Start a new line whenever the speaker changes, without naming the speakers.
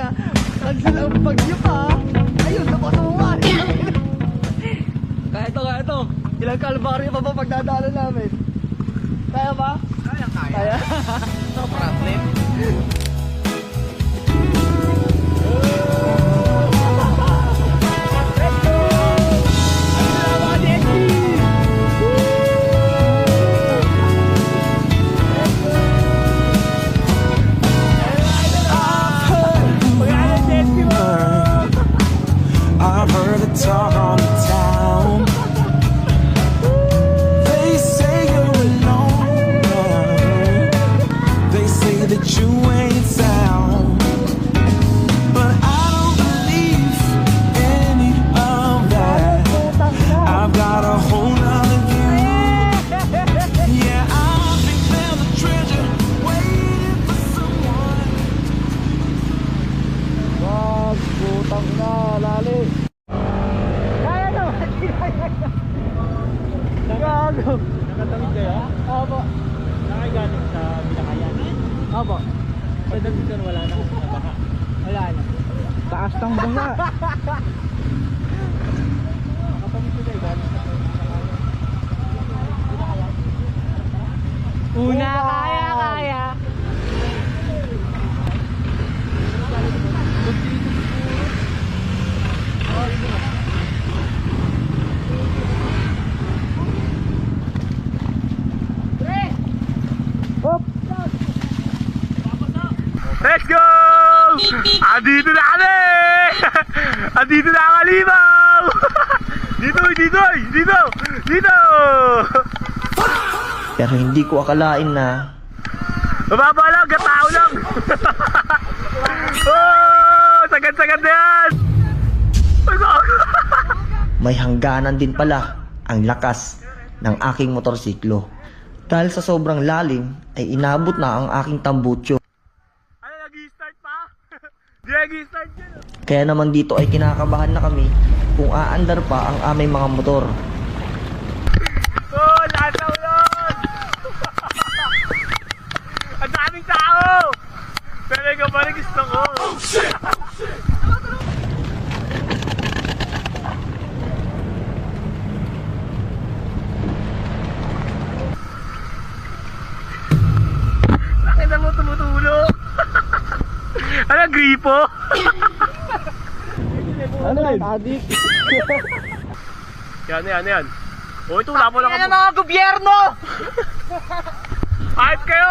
na. Ang bagyo pa. Ayun, napasukan. Kaya ito. Ilang kalbaryo pa ba pagdadaanan namin? Kaya ba? Kaya. No problem.
I've heard the talk on the town. They say you're alone. They say that you ain't sound. But I don't believe any of that. I've got a whole nother view. Yeah, I think there's a treasure waiting for someone.
Wag, putang na, lali. Kaya naman, gago.
Nakatawid kayo?
Opo.
Nakagaling sa Bilakayan.
Opo.
Sa Dagupan wala na kasi nabaka.
Wala na.
Taas ng banga. Nakatawid ko kayo galing sa Bilakayan.
Una, kaya.
Let's go! Andito na kami! Andito na ang Alimaw! Dito!
Pero hindi ko akalain na
Mababa lang, gatao lang! Oh! Sagad-sagad na yan!
may hangganan din pala ang lakas ng aking motorsiklo. Dahil sa sobrang lalim ay inabot na ang aking tambutso.
Ano, nag-i-start pa? Di nag-i-start yun!
Kaya naman dito ay kinakabahan na kami kung aandar pa ang aming mga motor.
Oh! Lataw yun! Ang daming tao! Pero ikaw pa rin gusto ko! Oh shit! Nakita mo tumutulog! Ano, gripo?
Ano yan? Adik.
Yan. O, ito, wala mo lang
Mga gobyerno!
Hype kayo!